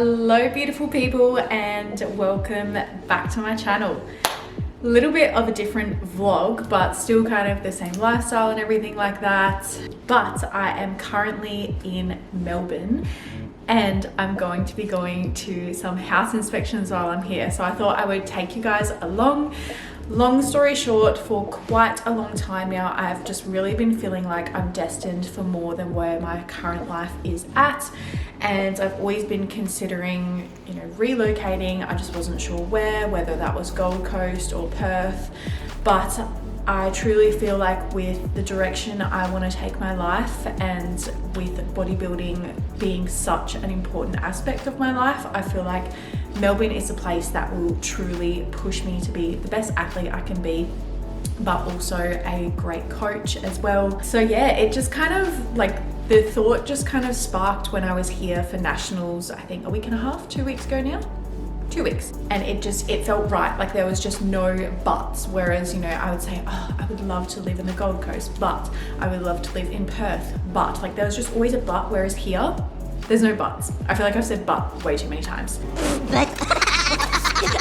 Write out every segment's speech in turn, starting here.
Hello beautiful people and welcome back to my channel. A little bit of a different vlog, but still kind of the same lifestyle and everything like that. But I am currently in Melbourne and I'm going to be going to some house inspections while I'm here. So I thought I would take you guys along. Long story short, for quite a long time now, I've just really been feeling like I'm destined for more than where my current life is at. And I've always been considering, relocating. I just wasn't sure whether that was Gold Coast or Perth. But I truly feel like with the direction I want to take my life and with bodybuilding being such an important aspect of my life, I feel like Melbourne is a place that will truly push me to be the best athlete I can be, but also a great coach as well. So yeah, it just kind of the thought just kind of sparked when I was here for nationals, I think a week and a half, 2 weeks ago now. 2 weeks, and it felt right. Like there was just no buts. Whereas I would say, oh, I would love to live in the Gold Coast, but I would love to live in Perth, but there was just always a but. Whereas here there's no buts. I feel like I've said but way too many times.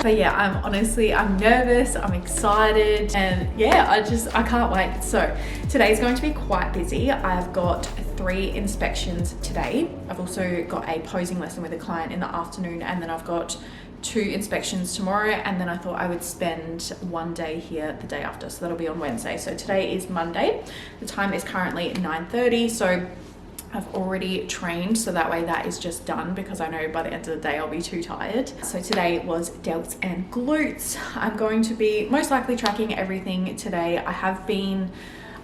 But yeah, I'm nervous, I'm excited, and yeah, I can't wait. So today's going to be quite busy. I've got 3 inspections today. I've also got a posing lesson with a client in the afternoon, and then I've got 2 inspections tomorrow, and then I thought I would spend one day here the day after, so that'll be on Wednesday. So today is Monday. The time is currently 9:30, so I've already trained, so that way that is just done, because I know by the end of the day I'll be too tired. So today was delts and glutes. I'm going to be most likely tracking everything today. I have been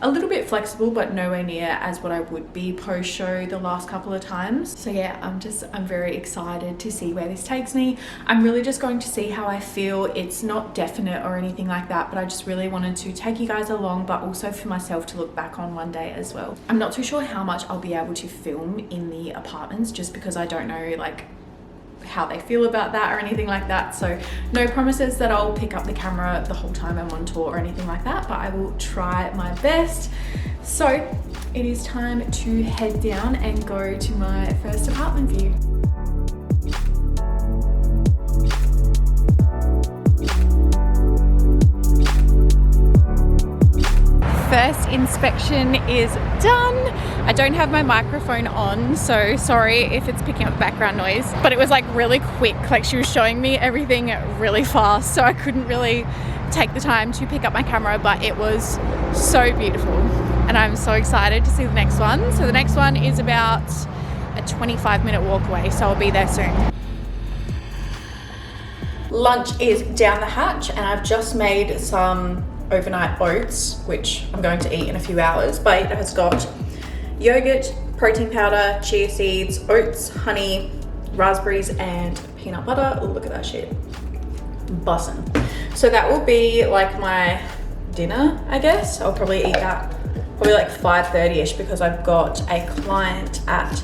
a little bit flexible, but nowhere near as what I would be post show the last couple of times. So yeah, I'm very excited to see where this takes me. I'm really just going to see how I feel. It's not definite or anything like that, but I just really wanted to take you guys along, but also for myself to look back on one day as well. I'm not too sure how much I'll be able to film in the apartments, just because I don't know how they feel about that or anything like that. So no promises that I'll pick up the camera the whole time I'm on tour or anything like that, but I will try my best. So it is time to head down and go to my first apartment view. First inspection is done. I don't have my microphone on, so sorry if it's picking up background noise, but it was really quick. She was showing me everything really fast, so I couldn't really take the time to pick up my camera, but it was so beautiful and I'm so excited to see the next one. So the next one is about a 25-minute walk away, so I'll be there soon. Lunch is down the hatch and I've just made some overnight oats, which I'm going to eat in a few hours, but it has got yogurt, protein powder, chia seeds, oats, honey, raspberries, and peanut butter. Oh, look at that shit. Bussin'. So that will be my dinner, I guess. I'll probably eat that probably 5:30ish, because I've got a client at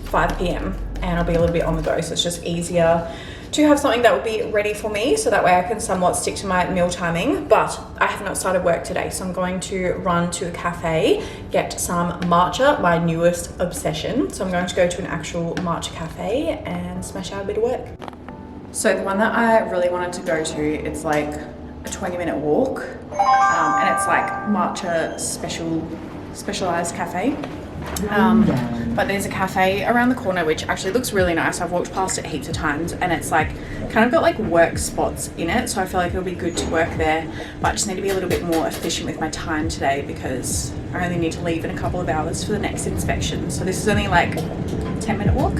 5 p.m. and I'll be a little bit on the go, so it's just easier to have something that will be ready for me, so that way I can somewhat stick to my meal timing. But I have not started work today, so I'm going to run to a cafe, get some matcha, my newest obsession. So I'm going to go to an actual matcha cafe and smash out a bit of work. So the one that I really wanted to go to, it's a 20-minute walk, and it's matcha specialized cafe. But there's a cafe around the corner which actually looks really nice. I've walked past it heaps of times, and it's kind of got work spots in it, so I feel like it'll be good to work there. But I just need to be a little bit more efficient with my time today, because I only need to leave in a couple of hours for the next inspection. So this is only a 10-minute walk.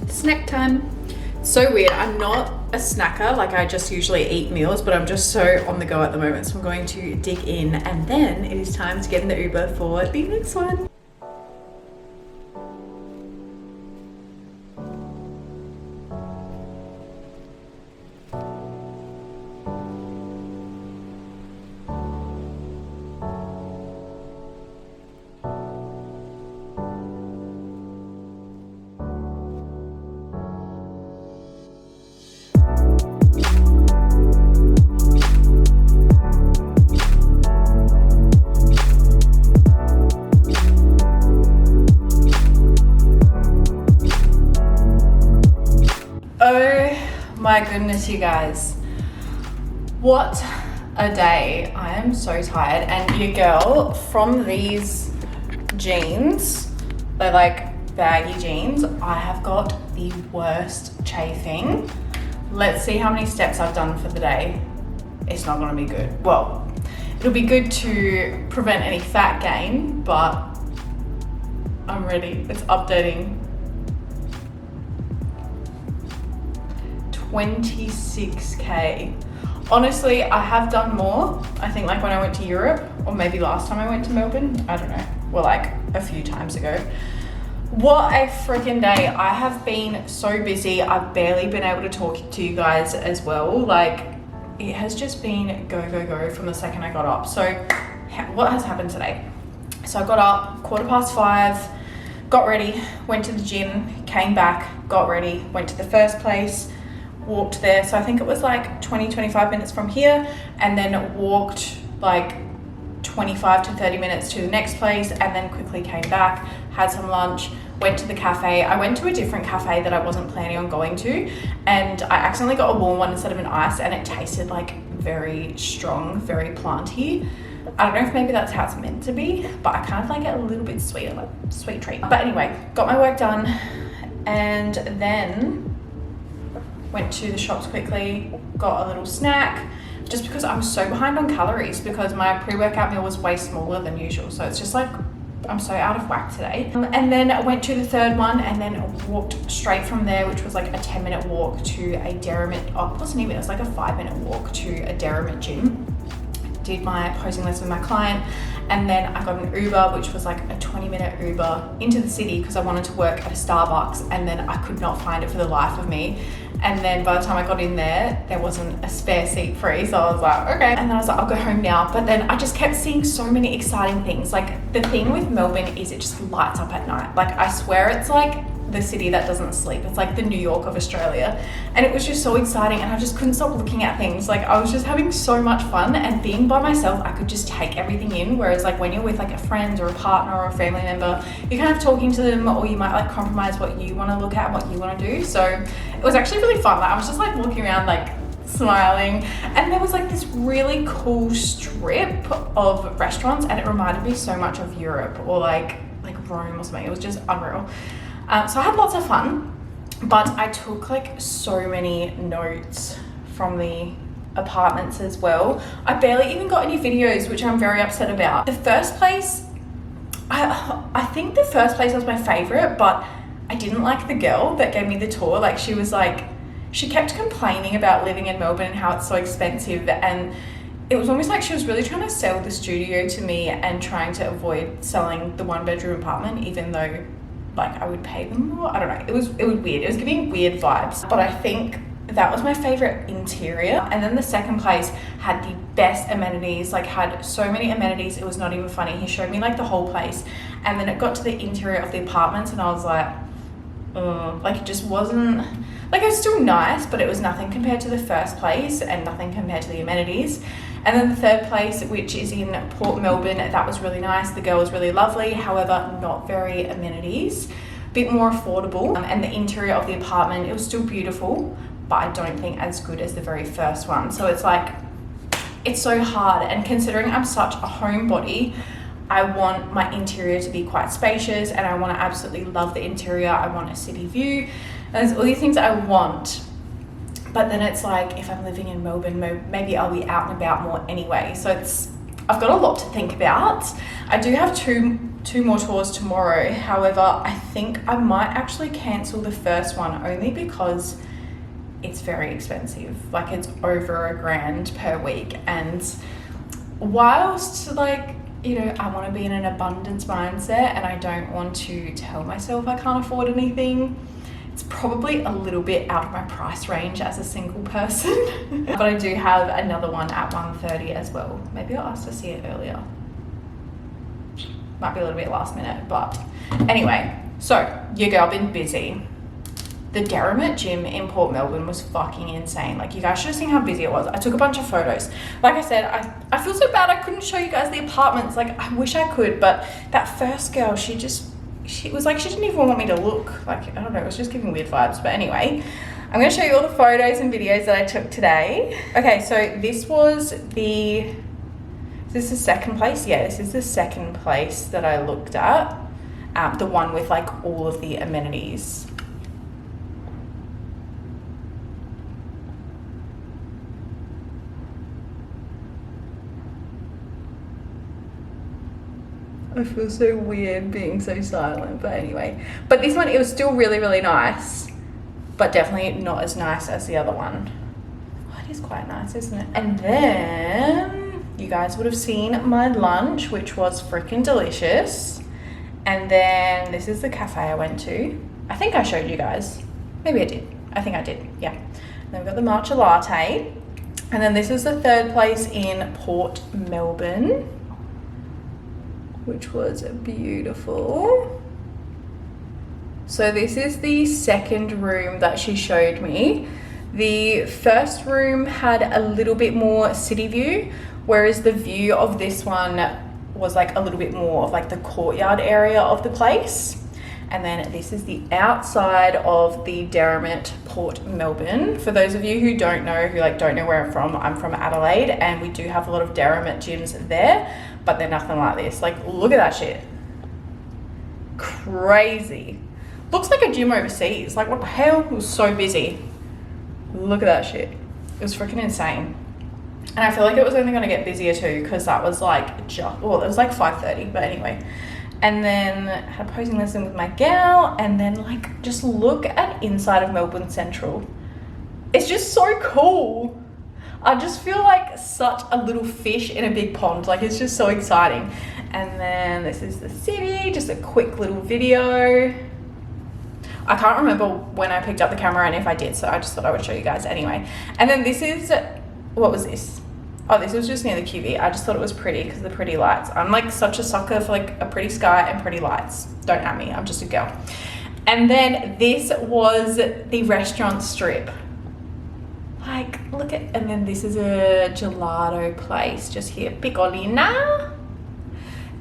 Snack time. So weird. I'm not a snacker. I just usually eat meals, but I'm just so on the go at the moment. So I'm going to dig in, and then it is time to get in the Uber for the next one. my goodness, you guys. What a day. I am so tired. And your girl, from these jeans, they're like baggy jeans, I have got the worst chafing. Let's see how many steps I've done for the day. It's not gonna be good. Well, it'll be good to prevent any fat gain, but I'm ready. It's updating. 26K. Honestly, I have done more. I think like when I went to Europe, or maybe last time I went to Melbourne, I don't know. Well, like a few times ago. What a freaking day. I have been so busy. I've barely been able to talk to you guys as well. Like, it has just been go, go, go from the second I got up. So what has happened today? So I got up 5:15, got ready, went to the gym, came back, got ready, went to the first place, walked there. So I think it was like 20-25 minutes from here, and then walked like 25 to 30 minutes to the next place, and then quickly came back, had some lunch, went to the cafe. I went to a different cafe that I wasn't planning on going to, and I accidentally got a warm one instead of an ice, and it tasted like very strong, very planty. I don't know if maybe that's how it's meant to be, but I kind of like it a little bit sweeter, like sweet treat. But anyway, got my work done, and then went to the shops quickly, got a little snack, just because I was so behind on calories because my pre-workout meal was way smaller than usual. So it's just like, I'm so out of whack today. And then I went to the third one, and then walked straight from there, which was like a 10-minute walk to a Derrimut. Oh, it wasn't even, it was like a 5-minute walk to a Derrimut gym. Did my posing lesson with my client, and then I got an Uber, which was like a 20-minute Uber into the city because I wanted to work at a Starbucks, and then I could not find it for the life of me. And then by the time I got in there, there wasn't a spare seat free, so I was like, okay. And then I was like, I'll go home now. But then I just kept seeing so many exciting things. Like, the thing with Melbourne is it just lights up at night. Like, I swear it's like the city that doesn't sleep. It's like the New York of Australia. And it was just so exciting, and I just couldn't stop looking at things. Like, I was just having so much fun, and being by myself, I could just take everything in. Whereas like when you're with like a friend or a partner or a family member, you're kind of talking to them, or you might like compromise what you want to look at, what you want to do. So it was actually really fun. Like, I was just like walking around like smiling, and there was like this really cool strip of restaurants, and it reminded me so much of Europe, or like Rome or something. It was just unreal. So I had lots of fun, but I took like so many notes from the apartments as well. I barely even got any videos, which I'm very upset about. The first place, I think the first place was my favorite, but I didn't like the girl that gave me the tour. Like, she was like, she kept complaining about living in Melbourne and how it's so expensive, and it was almost like she was really trying to sell the studio to me and trying to avoid selling the 1-bedroom apartment, even though like I would pay them more. I don't know. It was weird. It was giving weird vibes. But I think that was my favorite interior. And then the second place had the best amenities, like had so many amenities. It was not even funny. He showed me like the whole place. And then it got to the interior of the apartments, and I was like, like, it just wasn't, like, it was still nice, but it was nothing compared to the first place and nothing compared to the amenities. And then the third place, which is in Port Melbourne, that was really nice. The girl was really lovely, however, not very amenities, bit more affordable. And the interior of the apartment, it was still beautiful, but I don't think as good as the very first one. So it's like, it's so hard. And considering I'm such a homebody, I want my interior to be quite spacious, and I want to absolutely love the interior. I want a city view. And there's all these things I want. But then it's like, if I'm living in Melbourne, maybe I'll be out and about more anyway. So I've got a lot to think about. I do have two more tours tomorrow. However, I think I might actually cancel the first one, only because it's very expensive. Like, it's over $1,000 per week. And whilst like, you know, I want to be in an abundance mindset, and I don't want to tell myself I can't afford anything, it's probably a little bit out of my price range as a single person. But I do have another one at 1:30 as well. Maybe I'll ask to see it earlier. Might be a little bit last minute, but anyway. So, your girl been busy. The Derrimut gym in Port Melbourne was fucking insane. Like, you guys should have seen how busy it was. I took a bunch of photos. Like I said, I feel so bad I couldn't show you guys the apartments. Like, I wish I could, but that first girl, she was like, she didn't even want me to look. Like, I don't know, it was just giving weird vibes. But anyway, I'm gonna show you all the photos and videos that I took today. Okay, so this was the, is this the second place? Yeah, this is the second place that I looked at. The one with like all of the amenities. I feel so weird being so silent, but anyway. But this one, it was still really, really nice, but definitely not as nice as the other one. Oh, it is quite nice, isn't it? And then you guys would have seen my lunch, which was freaking delicious. And then this is the cafe I went to. I think I showed you guys. Maybe I did. I think I did, yeah. And then we've got the matcha latte. And then this is the third place in Port Melbourne, which was beautiful. So this is the second room that she showed me. The first room had a little bit more city view, whereas the view of this one was like a little bit more of like the courtyard area of the place. And then this is the outside of the Derrimut Port Melbourne. For those of you who don't know, don't know where I'm from Adelaide, and we do have a lot of Derrimut gyms there, but they're nothing like this. Like, look at that shit. Crazy. Looks like a gym overseas. Like, what the hell? It was so busy. Look at that shit. It was freaking insane. And I feel like it was only gonna get busier too, because that was like it was like 5:30, but anyway. And then had a posing lesson with my gal, and then like just look at inside of Melbourne Central. It's just so cool. I just feel like such a little fish in a big pond. Like, it's just so exciting. And then this is the city, just a quick little video. I can't remember when I picked up the camera and if I did, so I just thought I would show you guys anyway. And then this is, what was this? Oh, this was just near the QV. I just thought it was pretty because of the pretty lights. I'm like such a sucker for like a pretty sky and pretty lights. Don't at me, I'm just a girl. And then this was the restaurant strip. Like, look at, and then this is a gelato place just here, Piccolina.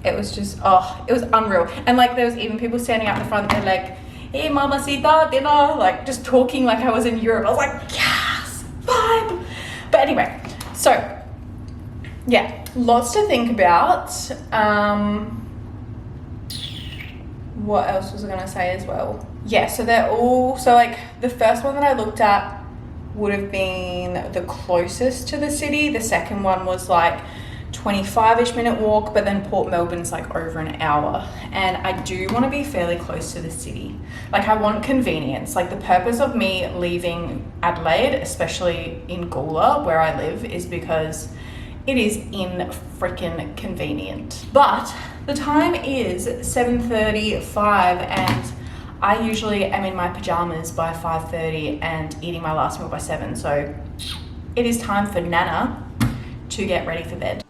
It was just, oh, it was unreal. And like, there was even people standing out the front, they're like, hey, mamacita, dinner, like just talking like I was in Europe. I was like, yes, vibe. But anyway, so yeah, lots to think about. What else was I gonna say as well? Yeah, so they're all, so like the first one that I looked at would have been the closest to the city. The second one was like 25-ish minute walk, but then Port Melbourne's like over an hour. And I do want to be fairly close to the city. Like, I want convenience. Like, the purpose of me leaving Adelaide, especially in Gawler where I live, is because it is in freaking convenient. But the time is 7:35 and I usually am in my pajamas by 5:30 and eating my last meal by 7. So it is time for Nana to get ready for bed.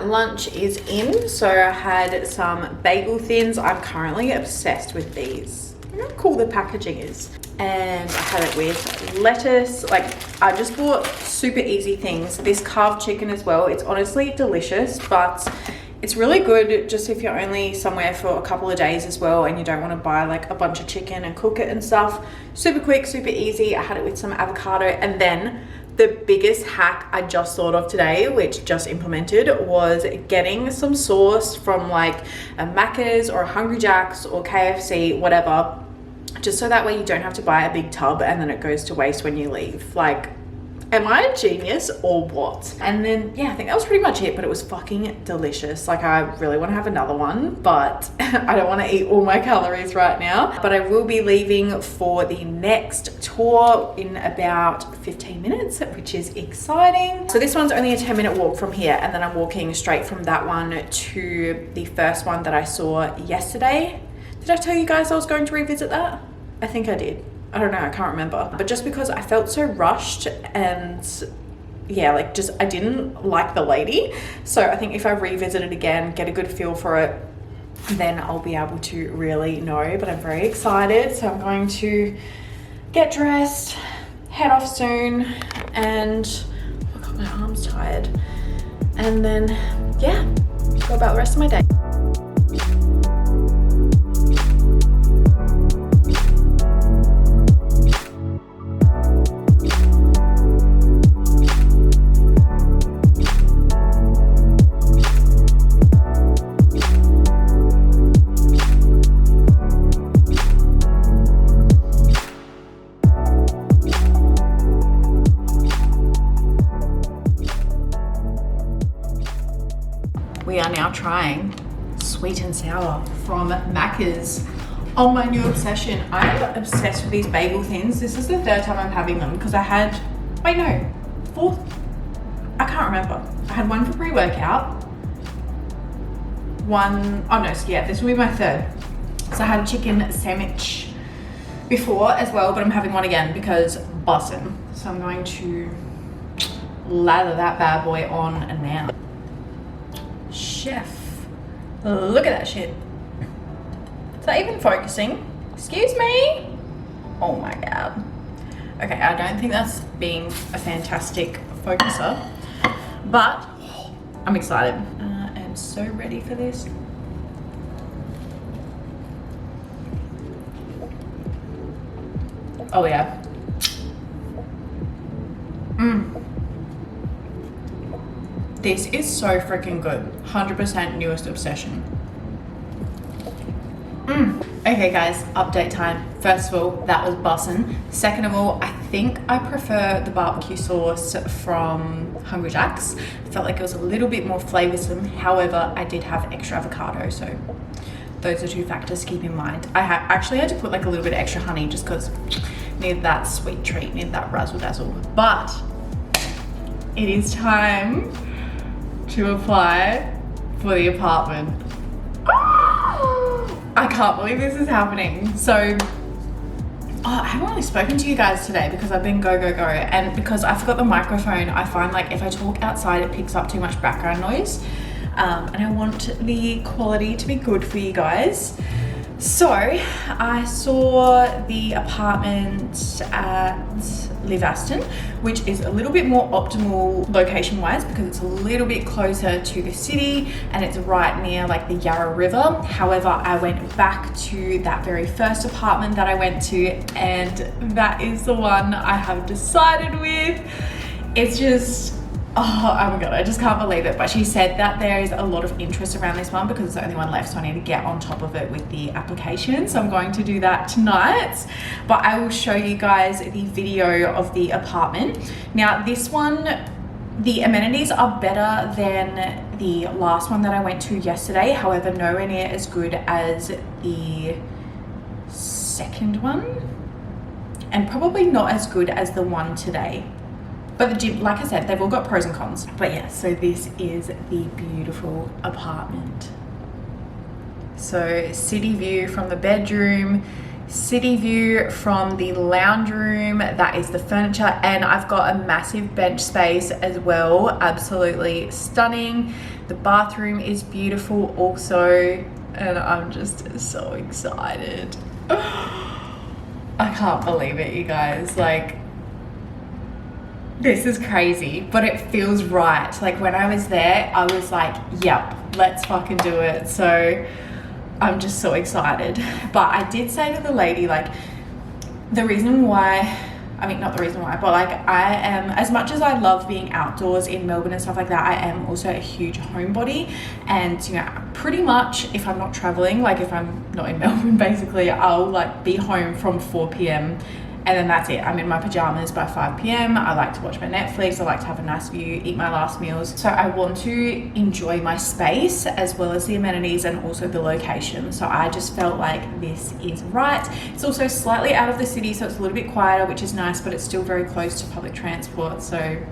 my lunch is in. So I had some bagel thins. I'm currently obsessed with these. Look how cool the packaging is. And I had it with lettuce. Like, I just bought super easy things. This carved chicken as well. It's honestly delicious, but it's really good just if you're only somewhere for a couple of days as well and you don't want to buy like a bunch of chicken and cook it and stuff. Super quick, super easy. I had it with some avocado. And then the biggest hack I just thought of today, which just implemented, was getting some sauce from like a Macca's or a Hungry Jack's or KFC, whatever, just so that way you don't have to buy a big tub and then it goes to waste when you leave. Like, am I a genius or what? And then, yeah, I think that was pretty much it, but it was fucking delicious. Like, I really want to have another one, but I don't want to eat all my calories right now. But I will be leaving for the next tour in about 15 minutes, which is exciting. So this one's only a 10-minute walk from here, and then I'm walking straight from that one to the first one that I saw yesterday. Did I tell you guys I was going to revisit that? I think I did. I don't know, I can't remember. But just because I felt so rushed and yeah, like just I didn't like the lady. So I think if I revisit it again, get a good feel for it, then I'll be able to really know. But I'm very excited. So I'm going to get dressed, head off soon, and oh my God, my arm's tired. And then yeah, go about the rest of my day. We are now trying sweet and sour from Macca's on my new obsession. I'm obsessed with these bagel thins. This is the third time I'm having them because I had, wait no, fourth, I can't remember. I had one for pre-workout, one, oh no, so yeah, this will be my third. So I had a chicken sandwich before as well, but I'm having one again because bussin'. So I'm going to lather that bad boy on now. Chef, look at that shit. Is that even focusing? Excuse me? Oh my God. Okay, I don't think that's being a fantastic focuser, but I'm excited. I am so ready for this. Oh yeah. This is so freaking good. 100% newest obsession. Okay guys, update time. First of all, that was bussin'. Second of all, I think I prefer the barbecue sauce from Hungry Jack's. I felt like it was a little bit more flavoursome. However, I did have extra avocado, so those are two factors to keep in mind. I actually had to put like a little bit of extra honey just because needed that sweet treat, needed that razzle dazzle. But it is time to apply for the apartment. I can't believe this is happening. So, I haven't really spoken to you guys today because I've been go, and because I forgot the microphone, I find like if I talk outside, it picks up too much background noise. And I want the quality to be good for you guys. So I saw the apartment at Live Aston, which is a little bit more optimal location wise because it's a little bit closer to the city and it's right near like the Yarra River. However, I went back to that very first apartment that I went to, and that is the one I have decided with. It's just, oh my God, I just can't believe it. But she said that there is a lot of interest around this one because it's the only one left, so I need to get on top of it with the application. So I'm going to do that tonight, but I will show you guys the video of the apartment. Now this one, the amenities are better than the last one that I went to yesterday. However, nowhere near as good as the second one, and probably not as good as the one today. But the gym, like I said, they've all got pros and cons. But yeah, so this is the beautiful apartment. So city view from the bedroom, city view from the lounge room. That is the furniture, and I've got a massive bench space as well. Absolutely stunning. The bathroom is beautiful also, and I'm just so excited. I can't believe it, you guys. Like, this is crazy, but it feels right. Like, when I was there, I was like, yep, let's fucking do it. So I'm just so excited. But I did say to the lady, like, the reason why, I mean, not the reason why, but like, I am, as much as I love being outdoors in Melbourne and stuff like that, I am also a huge homebody. And, you know, pretty much if I'm not traveling, like if I'm not in Melbourne, basically, I'll like be home from 4 p.m. and then that's it. I'm in my pajamas by 5 p.m. I like to watch my Netflix. I like to have a nice view, eat my last meals. So I want to enjoy my space as well as the amenities and also the location. So I just felt like this is right. It's also slightly out of the city, so it's a little bit quieter, which is nice, but it's still very close to public transport. So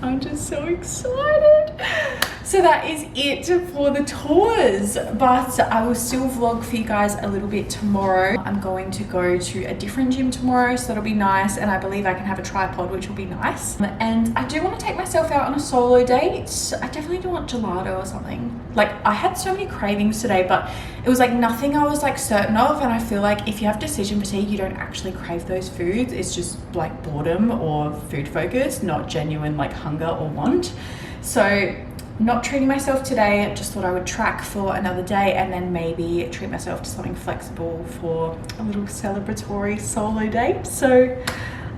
I'm just so excited. So that is it for the tours, but I will still vlog for you guys a little bit tomorrow. I'm going to go to a different gym tomorrow, so that'll be nice, and I believe I can have a tripod, which will be nice. And I do want to take myself out on a solo date. I definitely do want gelato or something. Like, I had so many cravings today, but it was like nothing I was like certain of, and I feel like if you have decision fatigue, you don't actually crave those foods. It's just like boredom or food focus, not genuine like hunger or want. So not treating myself today, just thought I would track for another day and then maybe treat myself to something flexible for a little celebratory solo date. So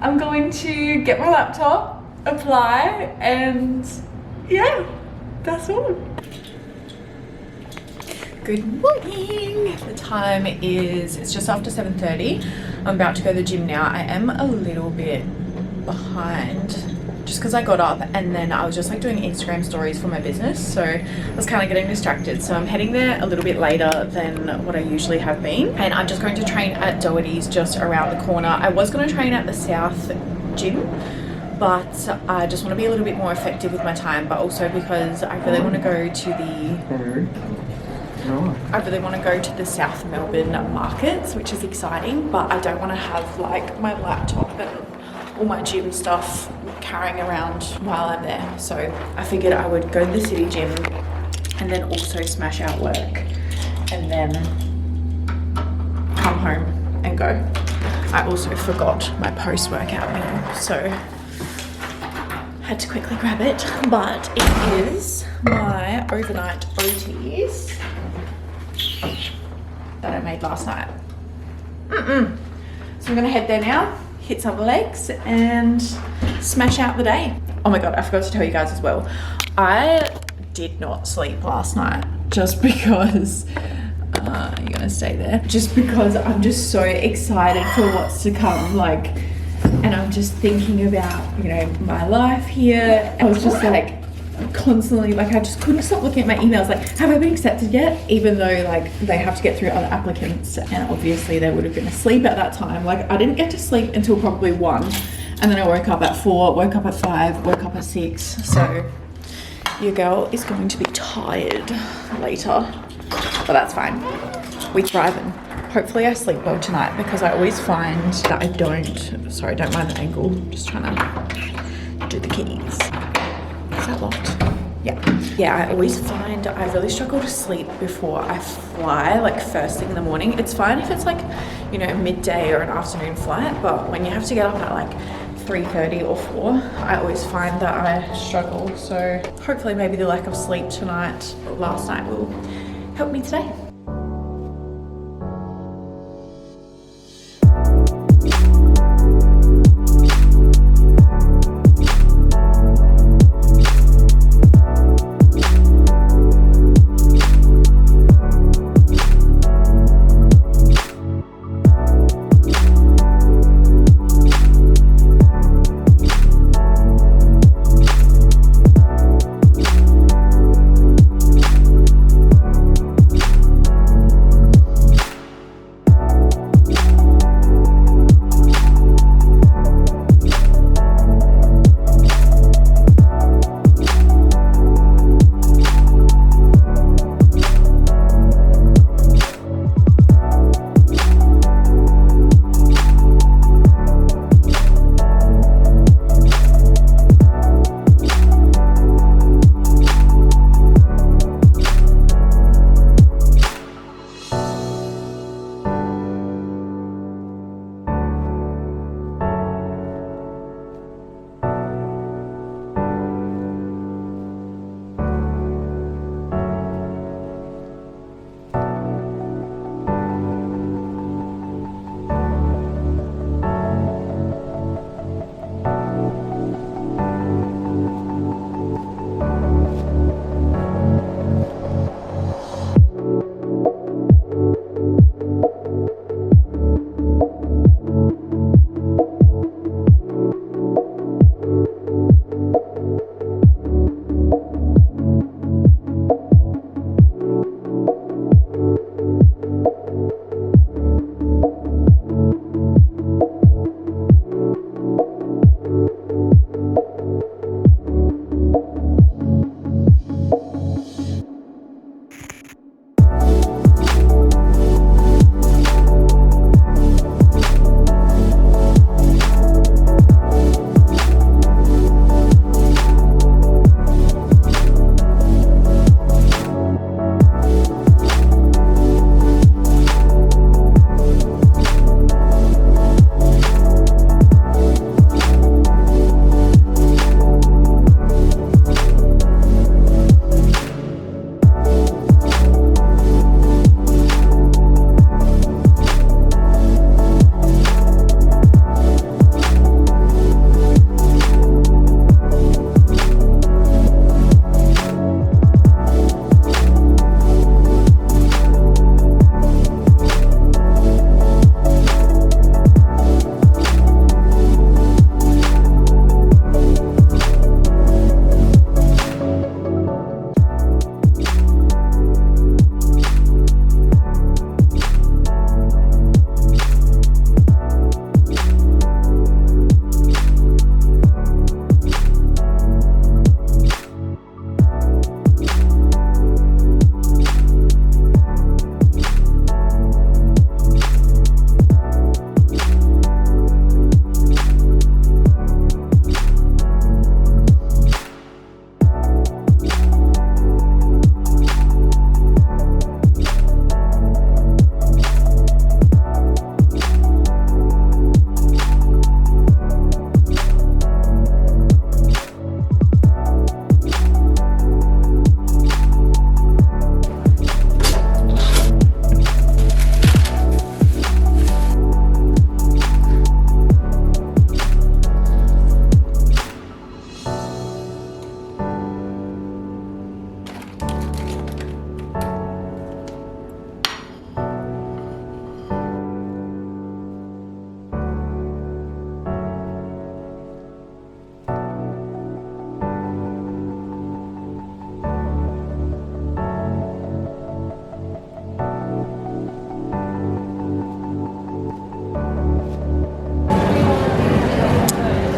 I'm going to get my laptop, apply, and yeah, that's all. Good morning. The time is, it's just after 7:30. I'm about to go to the gym now. I am a little bit behind just because I got up and then I was just like doing Instagram stories for my business, so I was kind of getting distracted. So I'm heading there a little bit later than what I usually have been, and I'm just going to train at Doherty's just around the corner. I was going to train at the South gym, but I just want to be a little bit more effective with my time, but also because I really want to go to the South Melbourne markets, which is exciting, but I don't want to have like my laptop and all my gym stuff carrying around while I'm there. So I figured I would go to the city gym and then also smash out work and then come home and go. I also forgot my post-workout meal, so had to quickly grab it, but it is my overnight OTs that I made last night. So I'm gonna head there now, hit some legs and smash out the day. Oh my God, I forgot to tell you guys as well. I did not sleep last night just because, you're gonna stay there, just because I'm just so excited for what's to come. Like, and I'm just thinking about, you know, my life here. I was just like, constantly, like, I just couldn't stop looking at my emails, like, have I been accepted yet? Even though like they have to get through other applicants, and obviously they would have been asleep at that time. Like, I didn't get to sleep until probably 1, and then I woke up at 4, woke up at 5, woke up at 6. So your girl is going to be tired later, but that's fine. We're thriving. Hopefully I sleep well tonight, because I always find that I don't, sorry, don't mind the angle, just trying to do the keys. Is that locked? Yeah, I always find I really struggle to sleep before I fly, like first thing in the morning. It's fine if it's like, you know, midday or an afternoon flight, but when you have to get up at like 3:30 or 4, I always find that I struggle. So hopefully maybe the lack of sleep tonight or last night will help me today.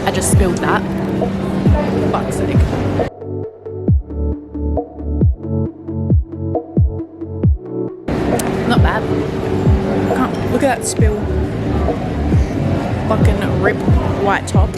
I just spilled that. Fuck's sake. Not bad. Can't, look at that spill. Fucking rip white top.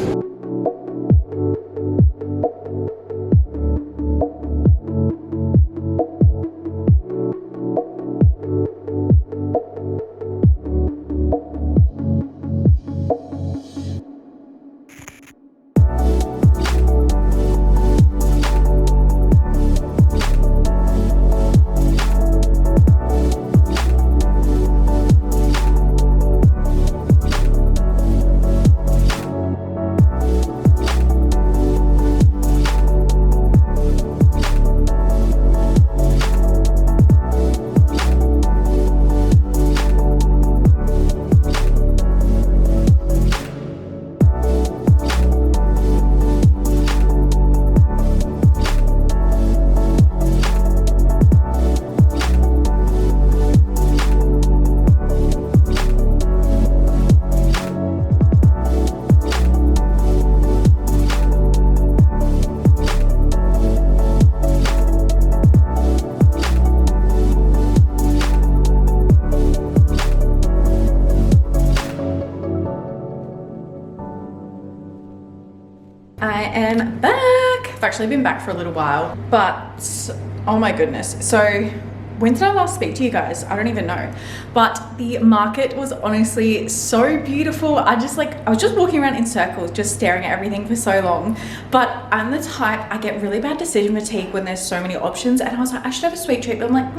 I am back. I've actually been back for a little while, but oh my goodness. So when did I last speak to you guys? I don't even know. But the market was honestly so beautiful. I was just walking around in circles, just staring at everything for so long. But I'm the type, I get really bad decision fatigue when there's so many options. And I was like, I should have a sweet treat, but I'm like,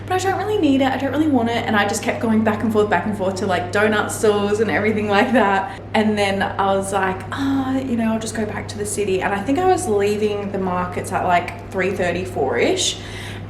but I don't really need it. I don't really want it. And I just kept going back and forth to like donut stores and everything like that. And then I was like, you know, I'll just go back to the city. And I think I was leaving the markets at like 3:34-ish.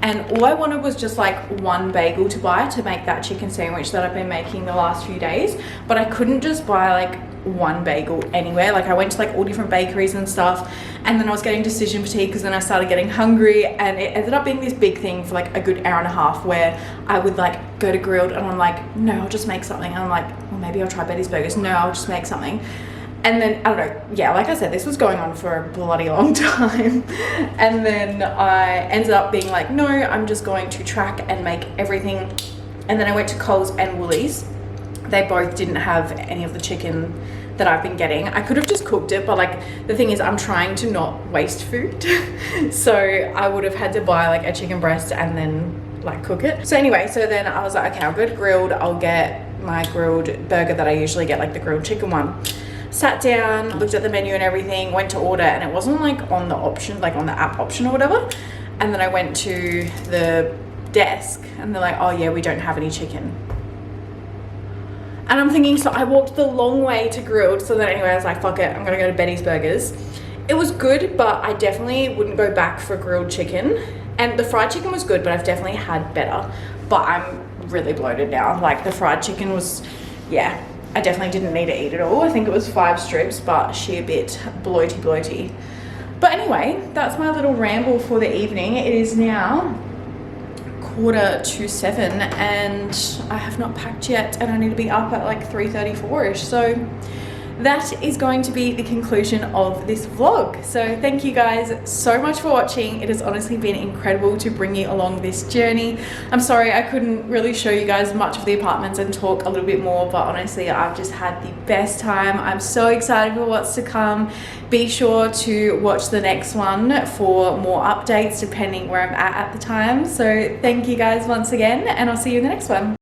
And all I wanted was just like one bagel to buy to make that chicken sandwich that I've been making the last few days. But I couldn't just buy like one bagel anywhere. Like I went to like all different bakeries and stuff, and then I was getting decision fatigue because then I started getting hungry, and it ended up being this big thing for like a good hour and a half where I would like go to Grilled and I'm like, no, I'll just make something. And I'm like, well, maybe I'll try Betty's Burgers. No, I'll just make something. And then, I don't know, yeah, like I said, this was going on for a bloody long time. And then I ended up being like, no, I'm just going to track and make everything. And then I went to Coles and Woolies. They both didn't have any of the chicken that I've been getting. I could have just cooked it, but like the thing is I'm trying to not waste food. So I would have had to buy like a chicken breast and then like cook it. So anyway, so then I was like, okay, I'll go to Grilled. I'll get my grilled burger that I usually get, like the grilled chicken one. Sat down, looked at the menu and everything, went to order, and it wasn't like on the option, like on the app option or whatever. And then I went to the desk and they're like, oh yeah, we don't have any chicken. And I'm thinking, so I walked the long way to Grilled. So then anyway, I was like, fuck it, I'm gonna go to Betty's Burgers. It was good, but I definitely wouldn't go back for grilled chicken. And the fried chicken was good, but I've definitely had better. But I'm really bloated now. Like the fried chicken was, yeah, I definitely didn't need to eat it all. I think it was 5 strips, but she a bit bloaty. But anyway, that's my little ramble for the evening. It is now 6:45 and I have not packed yet, and I need to be up at like 3:34-ish. So that is going to be the conclusion of this vlog. So thank you guys so much for watching. It has honestly been incredible to bring you along this journey. I'm sorry I couldn't really show you guys much of the apartments and talk a little bit more, but honestly I've just had the best time. I'm so excited for what's to come. Be sure to watch the next one for more updates depending where I'm at the time. So thank you guys once again, and I'll see you in the next one.